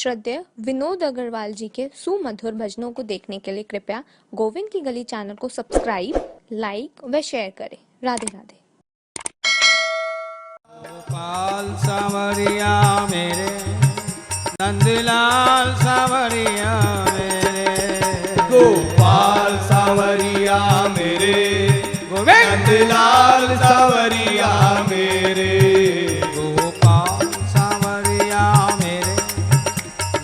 श्रद्धेय विनोद अग्रवाल जी के सुमधुर भजनों को देखने के लिए कृपया गोविंद की गली चैनल को सब्सक्राइब, लाइक व शेयर करें। राधे राधे। गोपाल सावरिया मेरे, नंदलाल सावरिया मेरे, गोपाल सावरिया मेरे, नंदलाल सावरिया मेरे, गोपाल सावरिया मेरे,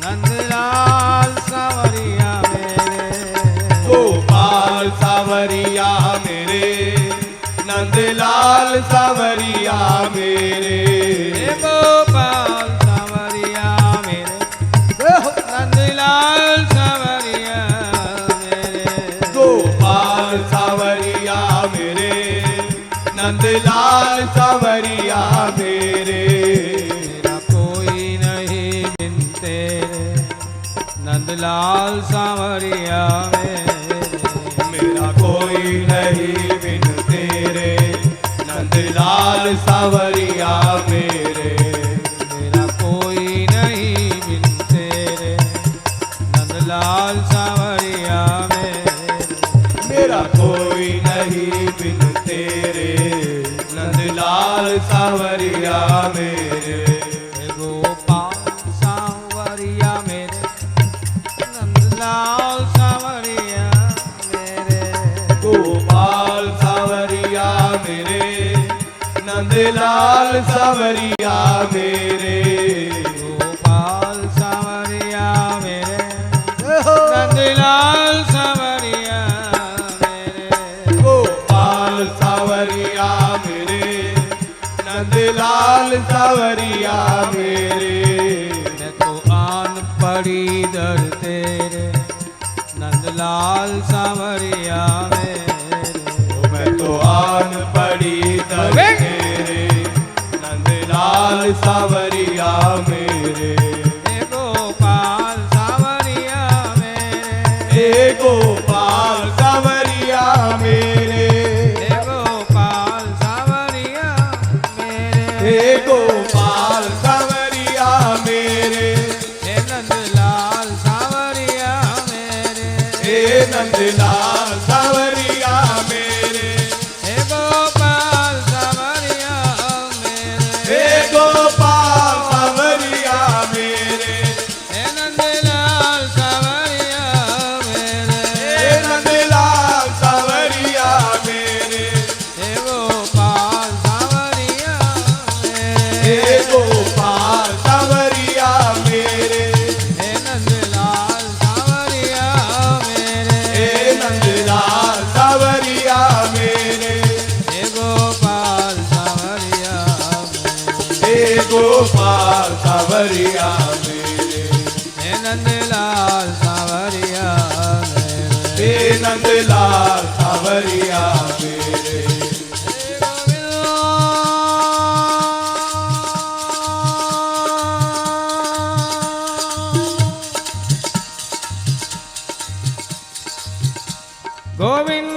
नंदलाल सावरिया मेरे, गोपाल सावरिया मेरे, नंदलाल सावरिया मेरे, गोपाल सावरिया मेरे, नंदलाल सावरिया मेरे, गोपाल सावरिया मेरे, नंदलाल सावरिया मेरे, मेरा कोई नहीं बिन तेरे, नंदलाल सावरिया मेरे, मेरा कोई नहीं बिन तेरे, नंदलाल सावरिया मेरे, मेरा कोई नहीं बिन तेरे, नंदलाल सावरिया मेरे, मेरा कोई नहीं बिन तेरे, नंदलाल सावरिया मेरे, गोपाल सावरिया मेरे, नंदलाल सावरिया मेरे, गोपाल सावरिया मेरे, नंदलाल सावरिया मेरे, गोपाल सावरिया मेरे, नंदलाल सावरिया मेरे, गोपाल सावरिया मेरे, नंदलाल सावरिया मेरे, मैं तो आन पड़ी दर तेरे, नंदलाल सावरिया मेरे, मैं तो आन पड़ी दर तेरे, नंदलाल सावरिया मेरे, गोपाल सावरिया मेरे, हे गोपाल सावरिया मेरे, गोपाल सावरिया मेरे, हे गोपाल सावरिया मेरे, हे नंदलाल सावरिया मेरे, हे नंदलाल सावरिया मेरे, हे गोपाल सावरिया मेरे, हे गोपाल सावरिया मेरे, हे नंदलाल सावरिया मेरे, हे नंदलाल सावरिया मेरे, हे गोपाल सावरिया मेरे, हे गोपाल सावरिया मेरे, हे नंदलाल सावरिया मेरे, हे नंदलाल सावरिया मेरे, हे गोपाल सावरिया मेरे, हे गोपाल सावरिया मेरे, हे नंदलाल सावरिया मेरे, हे नंदलाल सावरिया मेरे, गोविंद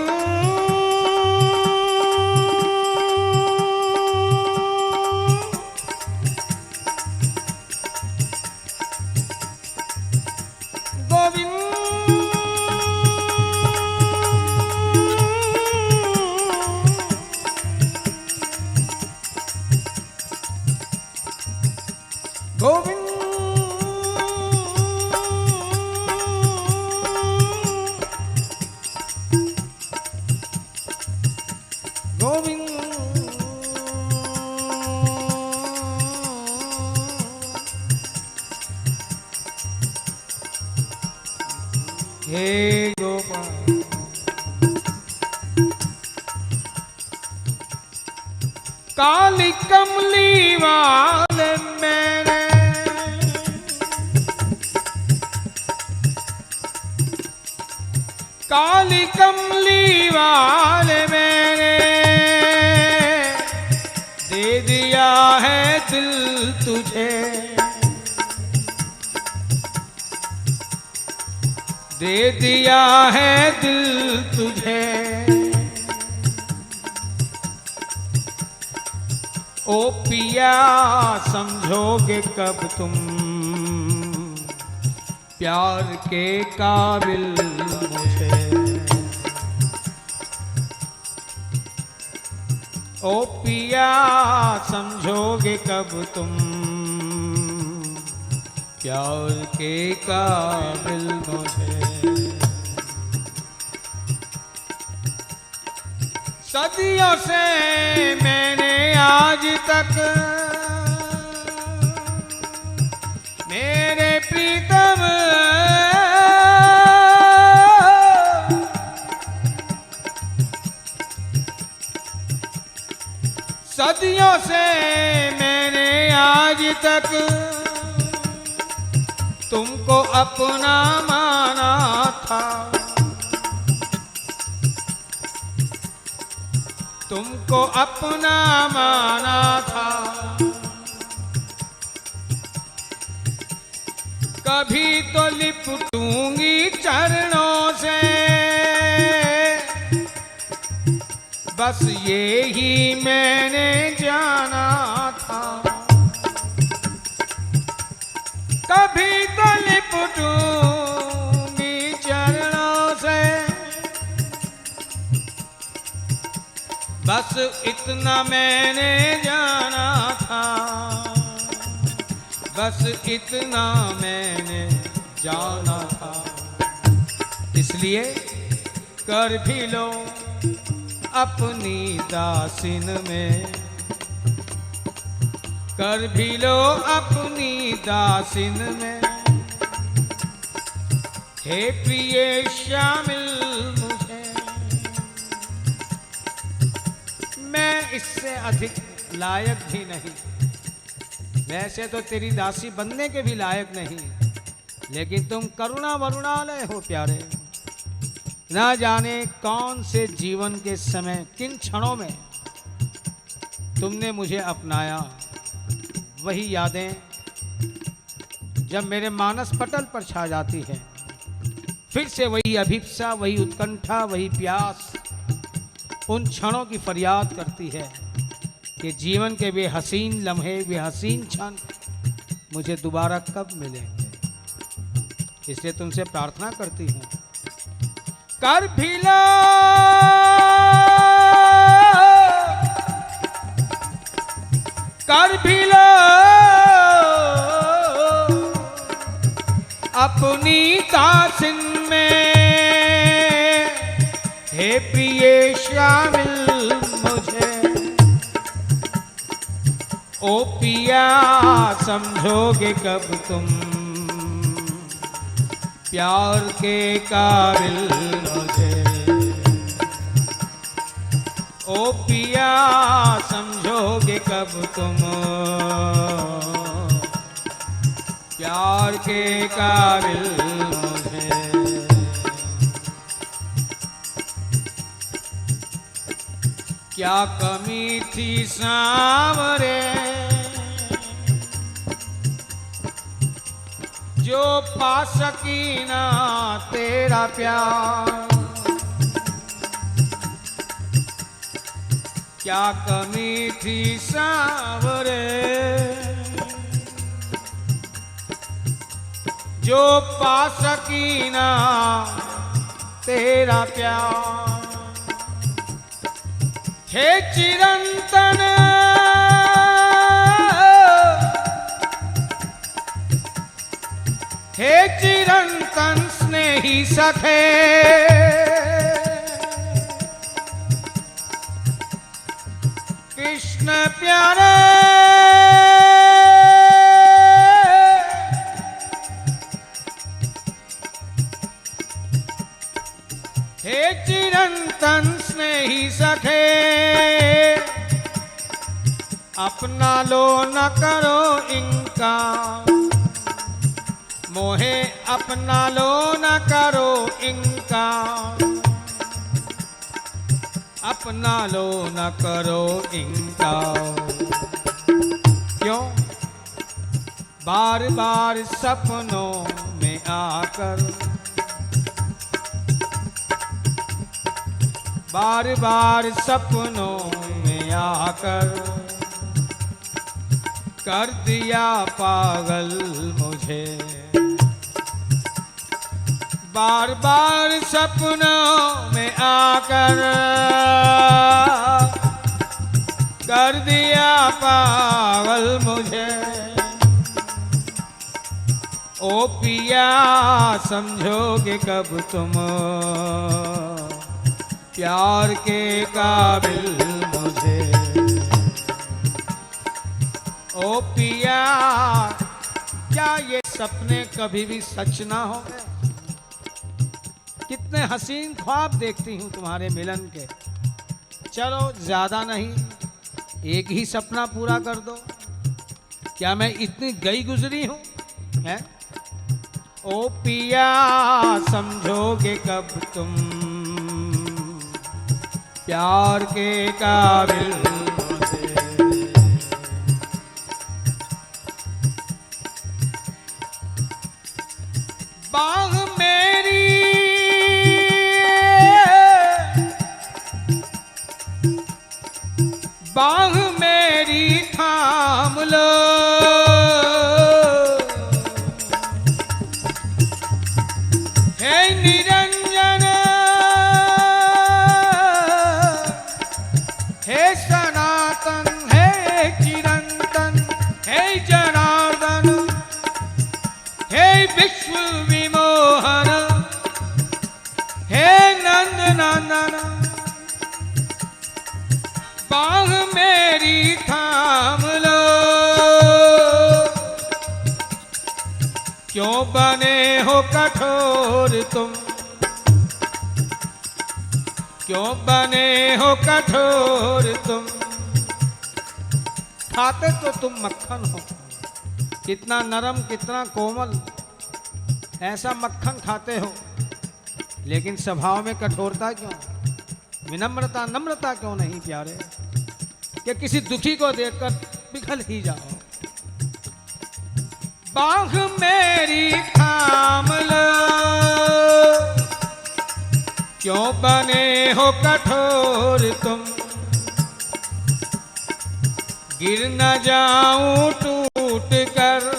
हे गोपाल काली कमली वाले मेरे, काली कमली वाले मेरे, दे दिया है दिल तुझे, दे दिया है दिल तुझे, ओ पिया समझोगे कब तुम, प्यार के काबिल मुझे। ओ पिया समझोगे कब तुम प्यार के काबिल मुझे। सदियों से मैंने आज तक मेरे प्रीतम सदियों से मैंने आज तक तुमको अपना माना था। तुमको अपना माना था। कभी तो लिपटूंगी चरणों से, बस ये ही मैंने जाना था। कभी तो लिपटूंगी चरणों से, बस इतना मैंने जाना था। बस इतना मैंने जाना था। इसलिए कर भी लो अपनी दासिन में, कर भी लो अपनी दासिन में। हे प्रिय शामिल मुझे, मैं इससे अधिक लायक भी नहीं। वैसे तो तेरी दासी बनने के भी लायक नहीं, लेकिन तुम करुणा वरुणालय हो प्यारे। ना जाने कौन से जीवन के समय किन क्षणों में तुमने मुझे अपनाया। वही यादें जब मेरे मानस पटल पर छा जाती है, फिर से वही अभिप्सा, वही उत्कंठा, वही प्यास उन क्षणों की फरियाद करती है कि जीवन के वे हसीन लम्हे, वे हसीन क्षण मुझे दोबारा कब मिलेंगे। इसलिए तुमसे प्रार्थना करती हूँ, कर भी लो कर भी लो अपनी दासिन में। हे प्रिय शामिल मुझे, ओ पिया समझोगे कब तुम प्यार के काबिल मुझे। ओ पिया समझोगे कब तुम प्यार के काबिल मुझे। क्या कमी थी सांवरे जो पा सकी ना तेरा प्यार। क्या कमी थी सांवरे जो पा सकी ना तेरा प्यार। हे चिरंतन हे चिरंतन स्नेही सखे, कृष्ण प्यारे हे चिरंतन स्नेही सखे, अपना लो न करो इनका। मोहे अपना लो न करो इनका, अपना लो न करो इनका। क्यों बार बार सपनों में आकर, बार बार सपनों में आकर कर दिया पागल मुझे। बार बार सपनों में आकर कर दिया पागल मुझे। ओ पिया समझोगे कब तुम प्यार के काबिल मुझे। ओ पिया क्या ये सपने कभी भी सच ना होंगे? कितने हसीन ख्वाब देखती हूँ तुम्हारे मिलन के। चलो ज्यादा नहीं, एक ही सपना पूरा कर दो। क्या मैं इतनी गई गुजरी हूँ हैं? ओ पिया समझोगे कब तुम प्यार के काबिल मुझे। बाह मेरी बाह मेरी थाम लो, हे निरंजन हे सनातन हे चिरंतन हे जनार्दन हे विश्व विमोहन हे नंद नंदन। बाह मेरी थाम लो, क्यों बने हो कठोर तुम, क्यों बने हो कठोर तुम। खाते तो तुम मक्खन हो, कितना नरम कितना कोमल, ऐसा मक्खन खाते हो, लेकिन स्वभाव में कठोरता क्यों, विनम्रता नम्रता क्यों नहीं प्यारे? कि किसी दुखी को देखकर पिघल ही जाओ। बाह मेरी थाम लो, क्यों बने हो कठोर तुम। गिर न जाऊं टूट कर,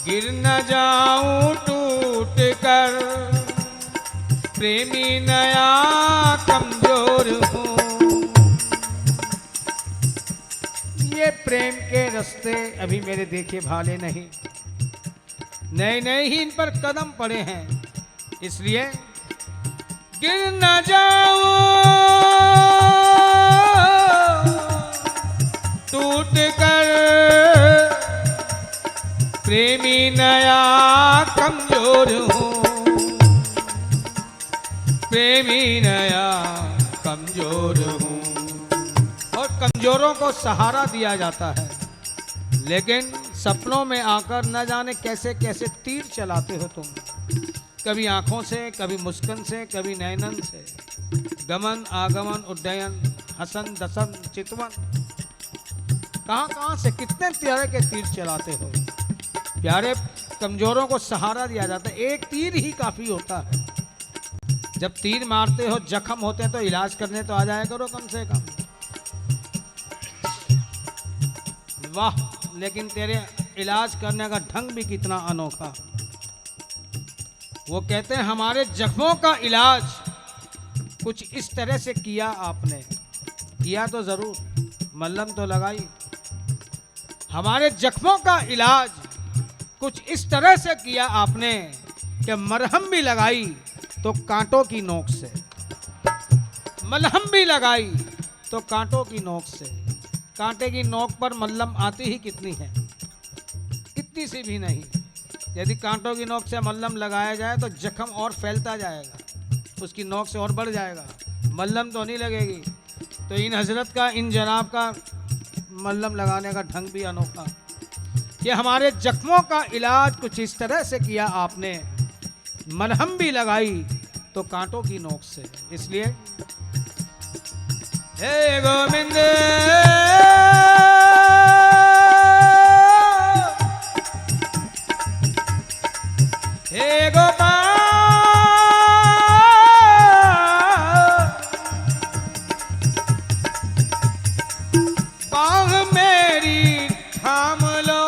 गिर न जाऊं टूट कर, प्रेमी नया कमजोर हूँ। ये प्रेम के रास्ते अभी मेरे देखे भाले नहीं, नए नए ही इन पर कदम पड़े हैं, इसलिए गिर न जाओ टूट कर, प्रेमी नया कमजोर हूँ, प्रेमी नया कमजोर हूँ। और कमजोरों को सहारा दिया जाता है, लेकिन सपनों में आकर न जाने कैसे कैसे तीर चलाते हो तुम। कभी आंखों से, कभी मुस्कान से, कभी नैनन से, गमन आगमन उड्डयन हसन दसन चितवन, कहाँ कहाँ से कितने तरह के तीर चलाते हो प्यारे। कमजोरों को सहारा दिया जाता है, एक तीर ही काफी होता है। जब तीर मारते हो जख्म होते हैं तो इलाज करने तो आ जाया करो कम से कम। वाह, लेकिन तेरे इलाज करने का ढंग भी कितना अनोखा। वो कहते हैं हमारे जख्मों का इलाज कुछ इस तरह से किया आपने। किया तो जरूर, मल्हम तो लगाई। हमारे जख्मों का इलाज कुछ इस तरह से किया आपने कि मरहम भी लगाई तो कांटों की नोक से, मलहम भी लगाई तो कांटों की नोक से। कांटे की नोक पर मल्हम आती ही कितनी है, इतनी सी भी नहीं। यदि कांटों की नोक से मल्हम लगाया जाए तो जख्म और फैलता जाएगा, उसकी नोक से और बढ़ जाएगा, मल्हम तो नहीं लगेगी। तो इन हजरत का, इन जनाब का मल्हम लगाने का ढंग भी अनोखा। कि हमारे जख्मों का इलाज कुछ इस तरह से किया आपने, मलहम भी लगाई तो कांटों की नोक से। इसलिए हे गोविंद हे गोपाल, बाह मेरी थाम लो,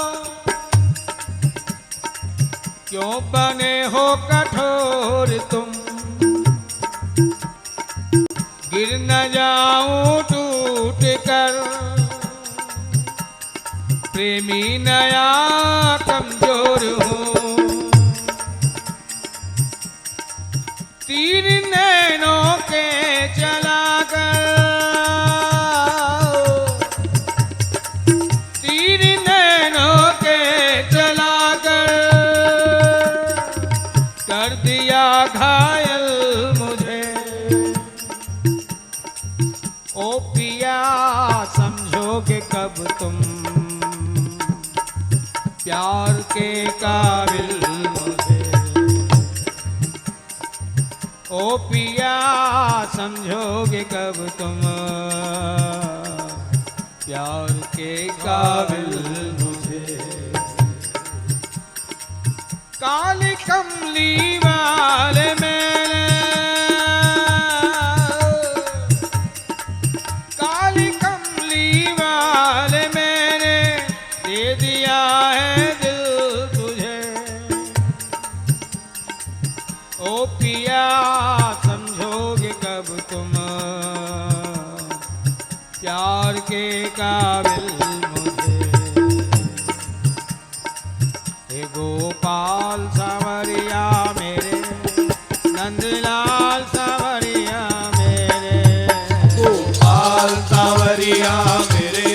क्यों बने हो कठोर तुम, गिर न जाऊं टूट कर, प्रेमी नया कमजोर हूँ, तीर नैनों के चला कर, तीर नैनों के चला कर दिया घायल मुझे। ओ पिया समझोगे कब तुम, प्यार के काबिल मुझे। ओ पिया समझोगे कब तुम, प्यार के काबिल मुझे। काली कमली वाले मैंने, काली कमली वाले मैंने दे दिया है दिल तुझे। ओ पिया समझोगे कब तुम, प्यार के काबिल मुझे। हे गोपाल सावरिया मेरे, नंदलाल सावरिया मेरे, गोपाल सावरिया मेरे,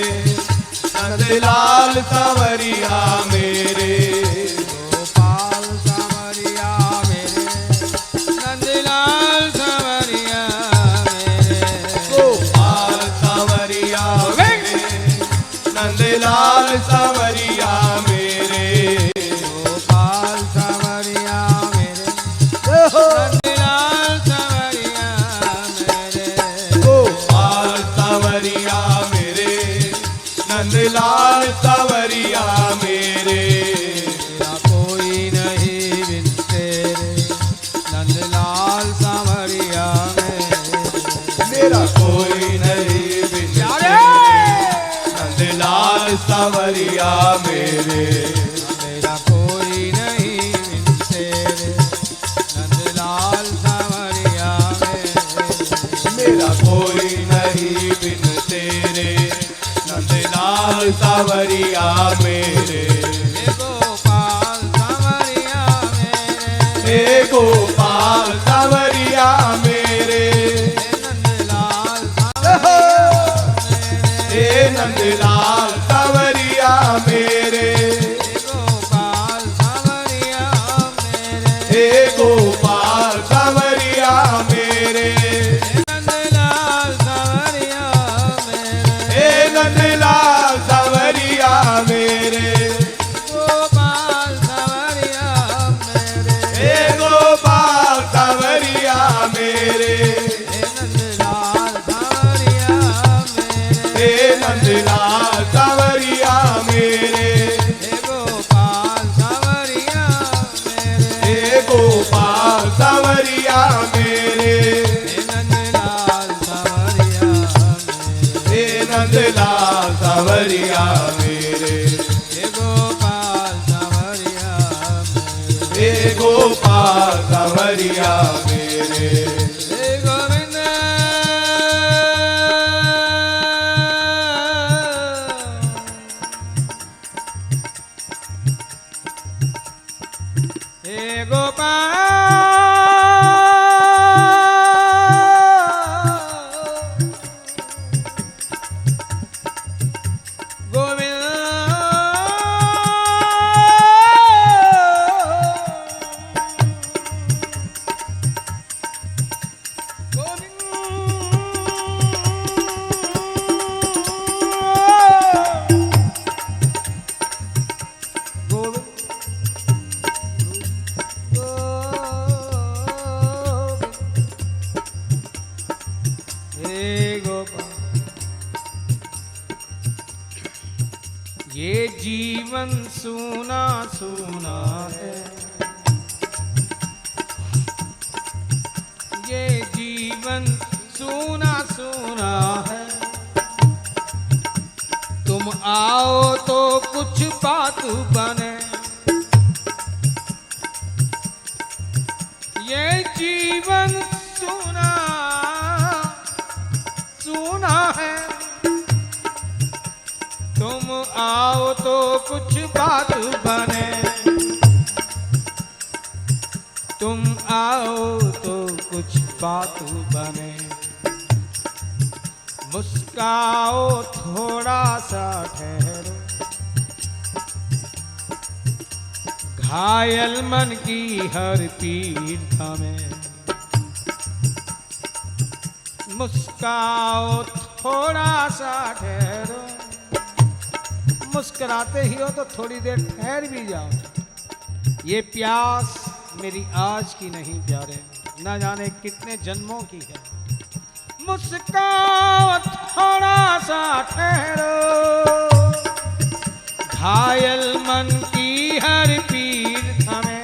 नंदलाल सावरिया मेरे, गोपाल सावरिया मेरे, नंदलाल सावरिया मेरे, गोपाल सावरिया मेरे, नंदलाल सावरिया मेरे, गोपाल सावरिया मेरे, नंदलाल सावरिया मेरे, गोपाल सावरिया मेरे, नंदलाल सावरिया मेरे। मेरा कोई नहीं बिन तेरे, नंदलाल सावरिया मेरे, मेरा कोई नहीं बिन तेरे, नंदलाल सावरिया मेरे। मेरा कोई नहीं बिन तेरे, नंदलाल सावरिया मेरे, मेरा कोई नहीं बिन तेरे, नंदलाल सावरिया मेरे। हे गोपाल सावरिया मेरे, हे नंदलाल सावरिया मेरे, हे गोपाल सावरिया मेरे, हे नंदलाल सावरिया मेरे, हे गोपाल सावरिया मेरे, हे नंदलाल सावरिया मेरे, हे गोपाल सावरिया मेरे, हे नंदलाल सावरिया मेरे, हे गोपाल सावरिया मेरे। हे गोपाल ये जीवन सूना सूना है, ये जीवन सूना सूना है। तुम आओ तो कुछ बात बने, बने। तुम आओ तो कुछ बात बने। मुस्काओ थोड़ा सा ठहरो। घायल मन की हर पीड़ थमे। मुस्काओ थोड़ा सा ठहरो। मुस्कुराते ही हो तो थोड़ी देर ठहर भी जाओ। ये प्यास मेरी आज की नहीं प्यारे, न जाने कितने जन्मों की है। मुस्काओ थोड़ा सा ठहरो। घायल मन की हर पीड़ थमे।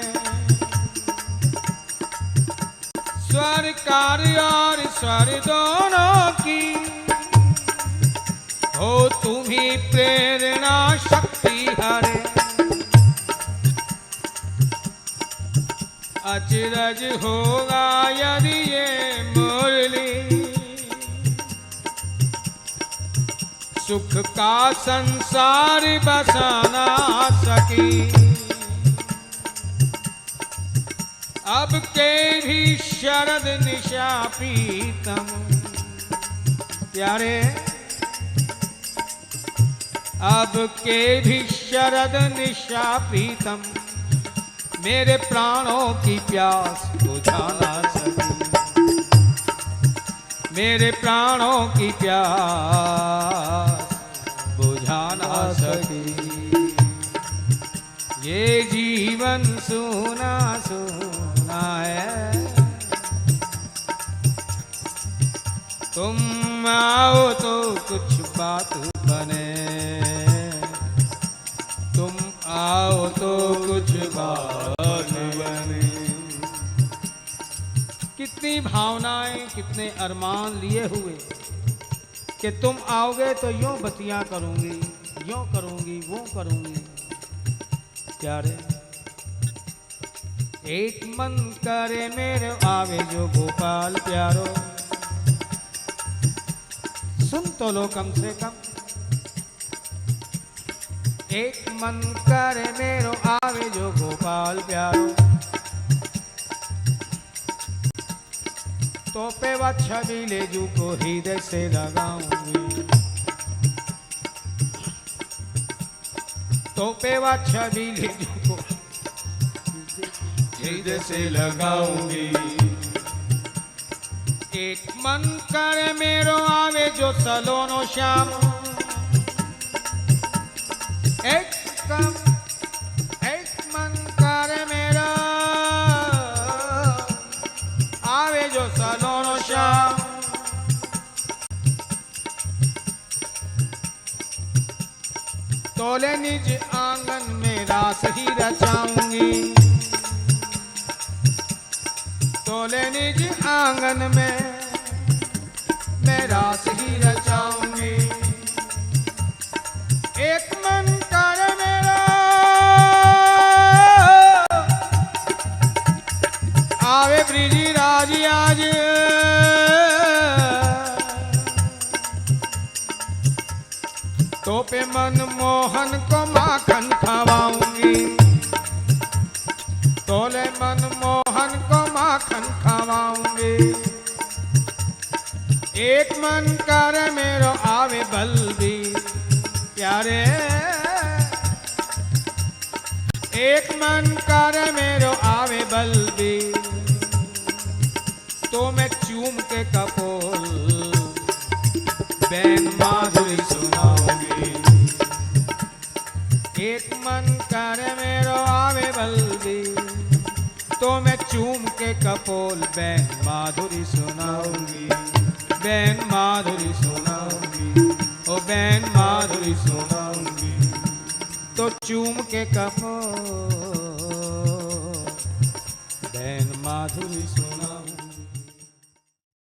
स्वर कार्य और स्वर दोनों की हो तुम ही प्रेरणा शक्ति हरे। अचरज होगा यदि ये मुरली सुख का संसार बसाना सकी। अब के भी शरद निशा पीतम प्यारे। अब के भी शरद निशा प्रीतम मेरे प्राणों की प्यास बुझा ना सकी। मेरे प्राणों की प्यास बुझा ना सकी। ये जीवन सूना सूना है। तुम आओ तो कुछ बात बने। तुम आओ तो कुछ बात बने। कितनी भावनाएं कितने अरमान लिए हुए कि तुम आओगे तो यूं बतियां करूंगी, यूं करूंगी, वो करूंगी। प्यारे एक मन करे मेरे आवे जो गोपाल प्यारो। सुन तो लो कम से कम। एक मन करे मेरो आवे जो गोपाल प्यारो। तो पे व छबीले जू को हृदय से लगाऊंगी। तो पे व छबीले जू को हृदय से लगाऊंगी। एक मन करे मेरो आवे जो सलोनो श्याम। एक मन करे मेरा आवे जो सलोनो श्याम। तोले निज आंगन में रास ही रचाऊंगी। तोले निज आंगन में मैं रास ही रचाऊंगी। एक मन कर मेरा आवे ब्रिजी राज आज। तो पे मन मोहन को माखन खवाऊंगी। तोले मन मोहन को माखन खवाऊंगी। एक मन कर मेरो आवे बल्दी प्यारे। एक मन कर मेरो आवे बल्दी। तो मैं चूम के कपोल बैन माधुरी सुनाऊंगी। एक मन कर मेरो आवे बल्दी। तो मैं चूम के कपोल बैन माधुरी सुनाऊंगी। बैन माधुरी सुनाऊंगी। ओ बैन माधुरी सुनाऊंगी। तो चूम के कपोल बैन माधुरी सुना।